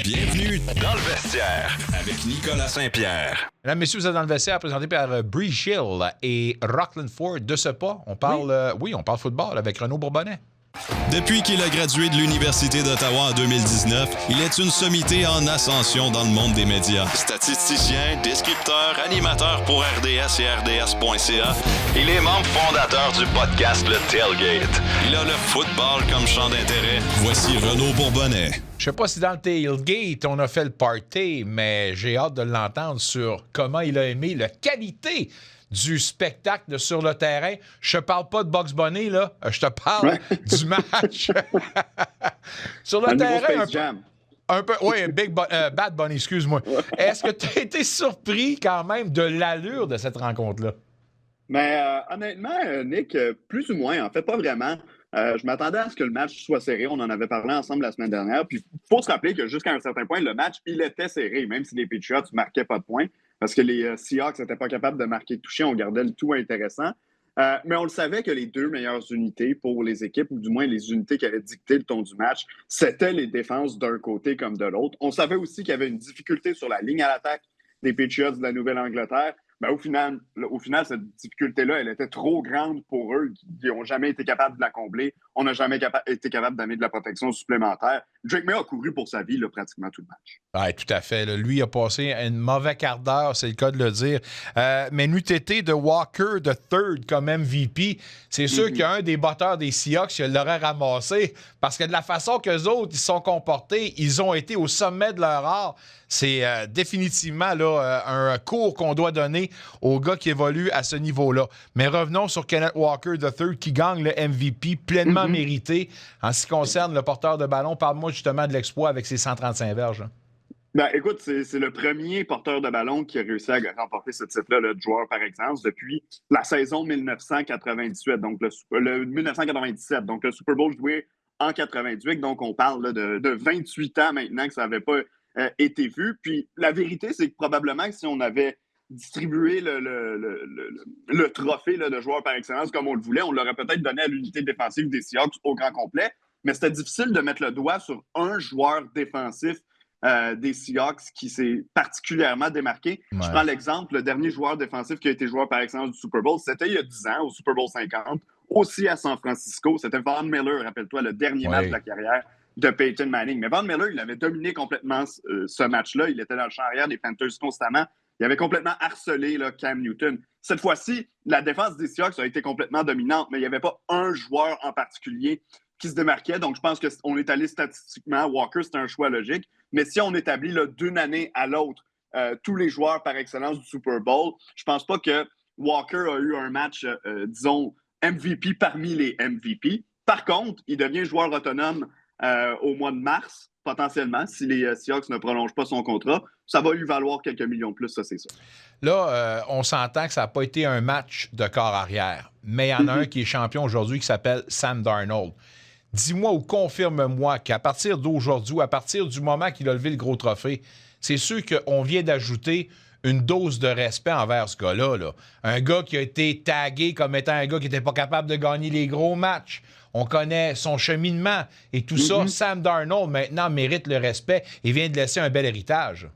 Bienvenue dans le vestiaire avec Nicolas Saint-Pierre. Mesdames, messieurs, vous êtes dans le vestiaire présenté par Bree Shield et Rockland Ford. De ce pas, on parle, on parle football avec Renaud Bourbonnais. Depuis qu'il a gradué de l'Université d'Ottawa en 2019, il est une sommité en ascension dans le monde des médias. Statisticien, descripteur, animateur pour RDS et RDS.ca. Il est membre fondateur du podcast Le Tailgate. Il a le football comme champ d'intérêt. Voici Renaud Bourbonnais. Je sais pas si dans le Tailgate, on a fait le party, mais j'ai hâte de l'entendre sur comment il a aimé la qualité du spectacle sur le terrain. Je te parle pas de Bugs Bunny, là. Je te parle du match. Sur le terrain, un peu, oui, Bad Bunny, excuse-moi. Est-ce que tu as été surpris quand même de l'allure de cette rencontre-là? Mais honnêtement, Nick, plus ou moins, en fait, pas vraiment. Je m'attendais à ce que le match soit serré. On en avait parlé ensemble la semaine dernière. Puis, il faut se rappeler que jusqu'à un certain point, le match, il était serré, même si les Patriots ne marquaient pas de points, parce que les Seahawks n'étaient pas capables de marquer de toucher. On gardait le tout intéressant. Mais on le savait que les deux meilleures unités pour les équipes, ou du moins les unités qui avaient dicté le ton du match, c'était les défenses d'un côté comme de l'autre. On savait aussi qu'il y avait une difficulté sur la ligne à l'attaque des Patriots de la Nouvelle-Angleterre. Ben, au final, cette difficulté-là, elle était trop grande pour eux. Ils n'ont jamais été capables de la combler. On n'a jamais été capable d'amener de la protection supplémentaire. Drake May a couru pour sa vie là, pratiquement tout le match. Oui, tout à fait. Là. Lui a passé un mauvais quart d'heure, c'est le cas de le dire. Mais n'eût été de Walker de third comme MVP, c'est sûr qu'il y a un des batteurs des Seahawks qui l'aurait ramassé parce que de la façon qu'eux autres ils sont comportés, ils ont été au sommet de leur art. C'est définitivement là, un cours qu'on doit donner aux gars qui évoluent à ce niveau-là. Mais revenons sur Kenneth Walker III qui gagne le MVP pleinement mérité en ce qui concerne le porteur de ballon. Parle-moi justement de l'exploit avec ses 135 verges. Hein. Ben, écoute, c'est le premier porteur de ballon qui a réussi à remporter ce titre-là, le joueur par excellence, depuis la saison 1998, donc le 1997, donc le Super Bowl joué en 98. Donc, on parle là, de 28 ans maintenant que ça n'avait pas été vu. Puis, la vérité, c'est que probablement que si on avait distribué le trophée là, de joueur par excellence comme on le voulait, on l'aurait peut-être donné à l'unité défensive des Seahawks au grand complet. Mais c'était difficile de mettre le doigt sur un joueur défensif des Seahawks qui s'est particulièrement démarqué. Ouais. Je prends l'exemple, le dernier joueur défensif qui a été joueur par excellence du Super Bowl, c'était il y a 10 ans, au Super Bowl 50, aussi à San Francisco. C'était Von Miller, rappelle-toi, le dernier match de la carrière de Peyton Manning. Mais Von Miller, il avait dominé complètement ce match-là. Il était dans le champ arrière des Panthers constamment. Il avait complètement harcelé là, Cam Newton. Cette fois-ci, la défense des Seahawks a été complètement dominante, mais il n'y avait pas un joueur en particulier qui se démarquait. Donc, je pense qu'on est allé statistiquement. Walker, c'est un choix logique. Mais si on établit là, d'une année à l'autre tous les joueurs par excellence du Super Bowl, je ne pense pas que Walker a eu un match, disons, MVP parmi les MVP. Par contre, il devient joueur autonome au mois de mars, potentiellement, si les Seahawks ne prolongent pas son contrat. Ça va lui valoir quelques millions de plus, ça, c'est ça. Là, on s'entend que ça n'a pas été un match de corps arrière, mais il y en a un qui est champion aujourd'hui qui s'appelle Sam Darnold. Dis-moi ou confirme-moi qu'à partir d'aujourd'hui, à partir du moment qu'il a levé le gros trophée, c'est sûr qu'on vient d'ajouter une dose de respect envers ce gars-là. Là. Un gars qui a été tagué comme étant un gars qui n'était pas capable de gagner les gros matchs. On connaît son cheminement et tout ça. Sam Darnold, maintenant, mérite le respect et vient de laisser un bel héritage.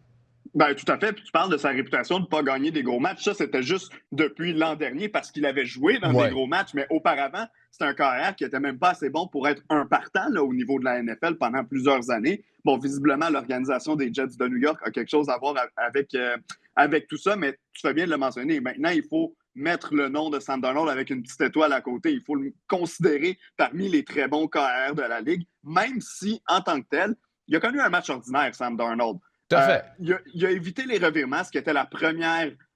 Ben, tout à fait. Puis tu parles de sa réputation de ne pas gagner des gros matchs. Ça, c'était juste depuis l'an dernier parce qu'il avait joué dans des gros matchs. Mais auparavant, c'était un carrière qui n'était même pas assez bon pour être un partant là, au niveau de la NFL pendant plusieurs années. Bon, visiblement, l'organisation des Jets de New York a quelque chose à voir avec tout ça, mais tu fais bien de le mentionner. Maintenant, il faut mettre le nom de Sam Darnold avec une petite étoile à côté. Il faut le considérer parmi les très bons carrières de la Ligue, même si, en tant que tel, il a connu un match ordinaire, Sam Darnold. Il a évité les revirements, ce qui était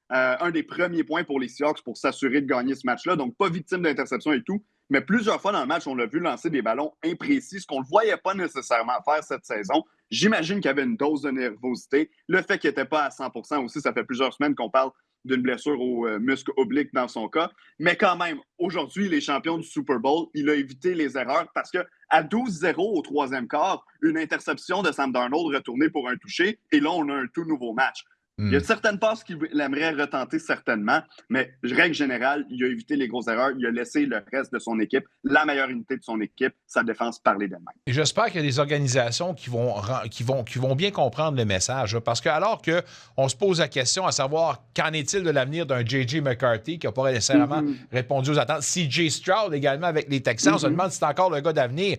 un des premiers points pour les Seahawks pour s'assurer de gagner ce match-là. Donc, pas victime d'interception et tout. Mais plusieurs fois dans le match, on l'a vu lancer des ballons imprécis, ce qu'on ne le voyait pas nécessairement faire cette saison. J'imagine qu'il y avait une dose de nervosité. Le fait qu'il n'était pas à 100% aussi, ça fait plusieurs semaines qu'on parle d'une blessure au muscle oblique dans son cas. Mais quand même, aujourd'hui, les champions du Super Bowl, il a évité les erreurs parce qu'à 12-0 au troisième quart, une interception de Sam Darnold retournée pour un toucher, et là, on a un tout nouveau match. Il y a certaines passes qu'il aimerait retenter certainement, mais règle générale, il a évité les grosses erreurs. Il a laissé le reste de son équipe, la meilleure unité de son équipe, sa défense parler d'elle-même. Et j'espère qu'il y a des organisations qui vont bien comprendre le message. Parce que alors qu'on se pose la question à savoir qu'en est-il de l'avenir d'un J.J. McCarthy qui n'a pas nécessairement répondu aux attentes. C.J. Stroud également avec les Texans, on se demande si c'est encore le gars d'avenir.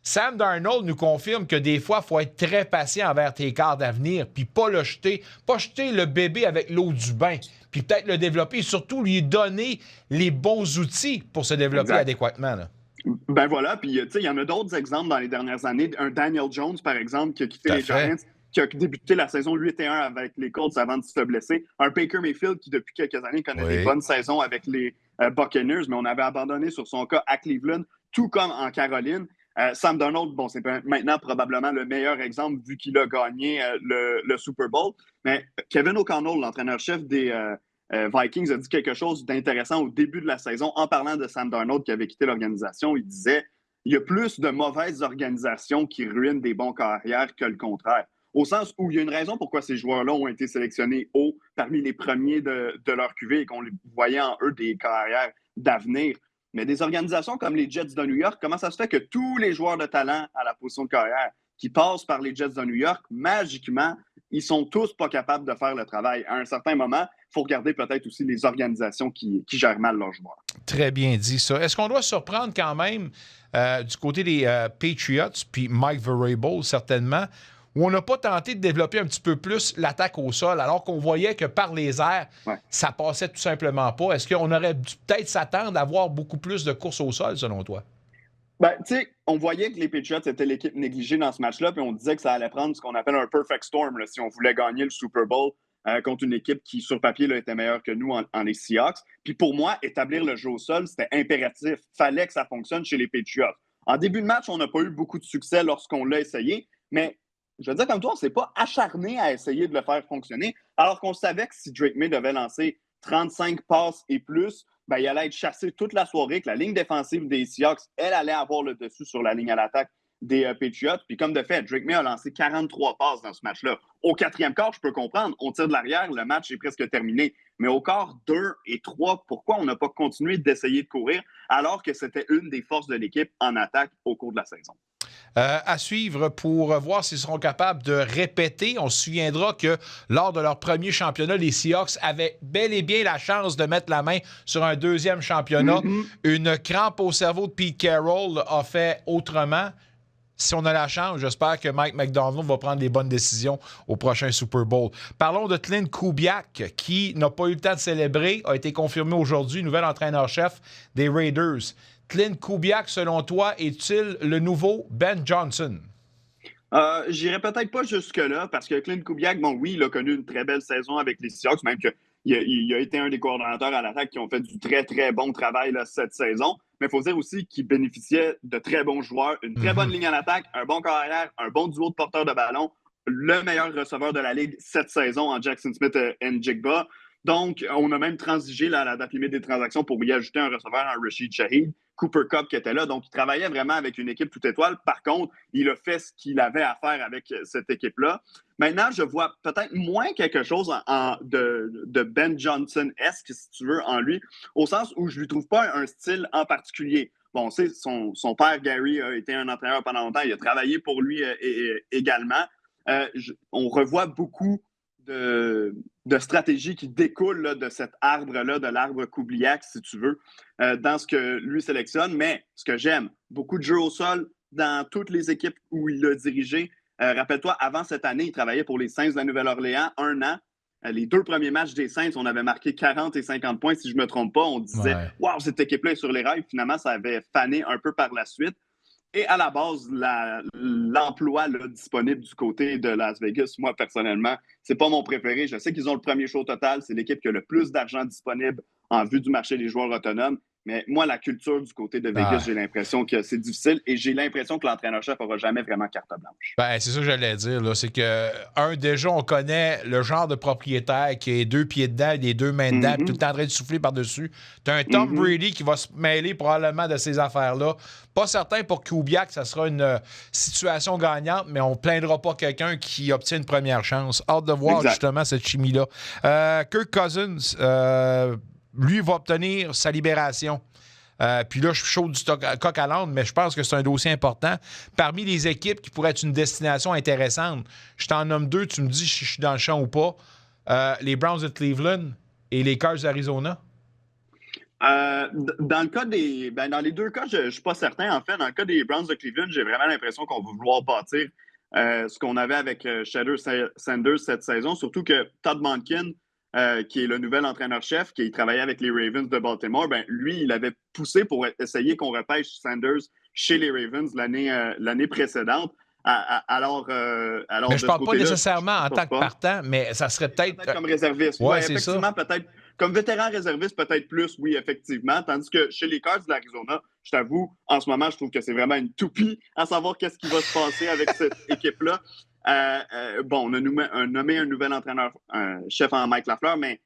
Sam Darnold nous confirme que des fois, il faut être très patient envers tes quarts d'avenir, puis pas jeter le bébé avec l'eau du bain, puis peut-être le développer et surtout lui donner les bons outils pour se développer adéquatement. Là. Ben voilà, puis tu sais, il y en a d'autres exemples dans les dernières années. Un Daniel Jones, par exemple, qui a quitté les Giants, qui a débuté la saison 8-1 avec les Colts avant de se blesser. Un Baker Mayfield qui, depuis quelques années, connaît des bonnes saisons avec les Buccaneers, mais on avait abandonné sur son cas à Cleveland, tout comme en Caroline. Sam Darnold, bon, c'est maintenant probablement le meilleur exemple vu qu'il a gagné le Super Bowl. Mais Kevin O'Connell, l'entraîneur-chef des Vikings, a dit quelque chose d'intéressant au début de la saison en parlant de Sam Darnold qui avait quitté l'organisation. Il disait il y a plus de mauvaises organisations qui ruinent des bons carrières que le contraire. Au sens où il y a une raison pourquoi ces joueurs-là ont été sélectionnés haut parmi les premiers de leur QV et qu'on voyait en eux des carrières d'avenir. Mais des organisations comme les Jets de New York, comment ça se fait que tous les joueurs de talent à la position de carrière qui passent par les Jets de New York, magiquement, ils sont tous pas capables de faire le travail. À un certain moment, il faut regarder peut-être aussi les organisations qui gèrent mal leurs joueurs. Très bien dit ça. Est-ce qu'on doit surprendre quand même du côté des Patriots, puis Mike Vrabel certainement, où on n'a pas tenté de développer un petit peu plus l'attaque au sol, alors qu'on voyait que par les airs, ça passait tout simplement pas. Est-ce qu'on aurait dû peut-être s'attendre à avoir beaucoup plus de courses au sol, selon toi? Ben, tu sais, on voyait que les Patriots étaient l'équipe négligée dans ce match-là, puis on disait que ça allait prendre ce qu'on appelle un perfect storm là, si on voulait gagner le Super Bowl contre une équipe qui, sur papier, là, était meilleure que nous en les Seahawks. Puis pour moi, établir le jeu au sol, c'était impératif. Fallait que ça fonctionne chez les Patriots. En début de match, on n'a pas eu beaucoup de succès lorsqu'on l'a essayé, mais je veux dire, comme toi, on ne s'est pas acharné à essayer de le faire fonctionner, alors qu'on savait que si Drake May devait lancer 35 passes et plus, ben, il allait être chassé toute la soirée, que la ligne défensive des Seahawks, elle allait avoir le dessus sur la ligne à l'attaque des Patriots. Puis comme de fait, Drake May a lancé 43 passes dans ce match-là. Au quatrième quart, je peux comprendre, on tire de l'arrière, le match est presque terminé. Mais au quart 2 et 3, pourquoi on n'a pas continué d'essayer de courir alors que c'était une des forces de l'équipe en attaque au cours de la saison? À suivre pour voir s'ils seront capables de répéter. On se souviendra que lors de leur premier championnat, les Seahawks avaient bel et bien la chance de mettre la main sur un deuxième championnat. Une crampe au cerveau de Pete Carroll a fait autrement. Si on a la chance, j'espère que Mike McDonald va prendre les bonnes décisions au prochain Super Bowl. Parlons de Clint Kubiak, qui n'a pas eu le temps de célébrer, a été confirmé aujourd'hui, nouvel entraîneur-chef des Raiders. Clint Kubiak, selon toi, est-il le nouveau Ben Johnson? J'irais peut-être pas jusque-là, parce que Clint Kubiak, bon, oui, il a connu une très belle saison avec les Seahawks, même qu'il a été un des coordonnateurs à l'attaque qui ont fait du très, très bon travail là, cette saison. Mais il faut dire aussi qu'il bénéficiait de très bons joueurs, une très bonne ligne en attaque, un bon carrière, un bon duo de porteurs de ballon, le meilleur receveur de la Ligue cette saison en Jackson Smith et Njigba. Donc, on a même transigé là, à la date limite des transactions pour y ajouter un receveur, un Rashid Shaheed, Cooper Kupp qui était là. Donc, il travaillait vraiment avec une équipe toute étoile. Par contre, il a fait ce qu'il avait à faire avec cette équipe-là. Maintenant, je vois peut-être moins quelque chose de Ben Johnson-esque, si tu veux, en lui, au sens où je ne lui trouve pas un style en particulier. Bon, on sait, son père, Gary, a été un entraîneur pendant longtemps. Il a travaillé pour lui également. On revoit beaucoup de stratégies qui découlent là, de cet arbre-là, de l'arbre Kubiak, si tu veux, dans ce que lui sélectionne. Mais ce que j'aime, beaucoup de jeux au sol dans toutes les équipes où il a dirigé. Rappelle-toi, avant cette année, il travaillait pour les Saints de la Nouvelle-Orléans, 1 an. Les 2 premiers matchs des Saints, on avait marqué 40 et 50 points, si je ne me trompe pas. On disait « Wow, cette équipe-là est sur les rails ». Finalement, ça avait fané un peu par la suite. Et à la base, l'emploi là, disponible du côté de Las Vegas, moi, personnellement, c'est pas mon préféré. Je sais qu'ils ont le premier show total. C'est l'équipe qui a le plus d'argent disponible en vue du marché des joueurs autonomes. Mais moi, la culture du côté de Vegas, j'ai l'impression que c'est difficile et j'ai l'impression que l'entraîneur-chef n'aura jamais vraiment carte blanche. Ben, c'est ça que j'allais dire. Là. C'est que, déjà, on connaît le genre de propriétaire qui a 2 pieds dedans, des 2 mains dedans, puis tout le temps en train de souffler par-dessus. Tu as un Tom Brady qui va se mêler probablement de ces affaires-là. Pas certain pour Kubiak, ça sera une situation gagnante, mais on ne plaindra pas quelqu'un qui obtient une première chance. Hâte de voir justement cette chimie-là. Kirk Cousins, lui, va obtenir sa libération. Puis là, je suis chaud du coq à l'âne, mais je pense que c'est un dossier important. Parmi les équipes qui pourraient être une destination intéressante, je t'en nomme 2, tu me dis si je suis dans le champ ou pas. Les Browns de Cleveland et les Cards d'Arizona. Dans le cas des. Dans les 2 cas, je ne suis pas certain. En fait, dans le cas des Browns de Cleveland, j'ai vraiment l'impression qu'on va vouloir bâtir ce qu'on avait avec Shedeur Sanders cette saison, surtout que Todd Monken, qui est le nouvel entraîneur-chef, qui travaillait avec les Ravens de Baltimore, lui, il avait poussé pour essayer qu'on repêche Sanders chez les Ravens l'année précédente. Alors, mais je ne parle pas nécessairement en tant que partant, mais ça serait peut-être comme réserviste. Oui, effectivement, peut-être. Comme vétéran réserviste, peut-être plus, oui, effectivement. Tandis que chez les Cards de l'Arizona, je t'avoue, en ce moment, je trouve que c'est vraiment une toupie à savoir qu'est-ce qui va se passer avec cette équipe-là. On a nommé un nouvel entraîneur-chef en Mike Lafleur, mais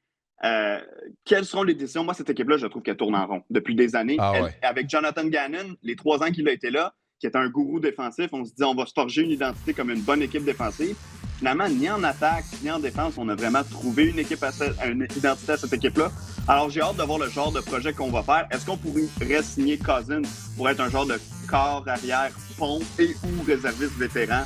quelles seront les décisions? Moi, cette équipe-là, je trouve qu'elle tourne en rond depuis des années. Avec Jonathan Gannon, les 3 ans qu'il a été là, qui est un gourou défensif, on se dit on va se forger une identité comme une bonne équipe défensive. Finalement, ni en attaque, ni en défense, on a vraiment trouvé une identité à cette équipe-là. Alors, j'ai hâte de voir le genre de projet qu'on va faire. Est-ce qu'on pourrait signer Cousins pour être un genre de corps arrière pont et ou réserviste vétéran?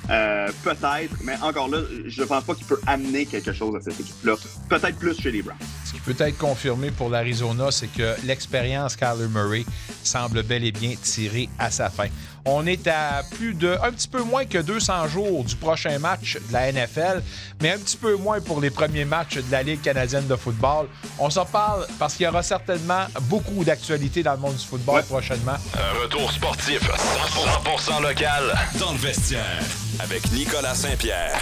Peut-être, mais encore là, je ne pense pas qu'il peut amener quelque chose à cette équipe-là. Peut-être plus chez les Browns. Ce qui peut être confirmé pour l'Arizona, c'est que l'expérience Kyler Murray semble bel et bien tirée à sa fin. On est à un petit peu moins que 200 jours du prochain match de la NFL, mais un petit peu moins pour les premiers matchs de la Ligue canadienne de football. On s'en parle parce qu'il y aura certainement beaucoup d'actualités dans le monde du football prochainement. Un retour sportif 100% local dans le vestiaire avec Nicolas Saint-Pierre.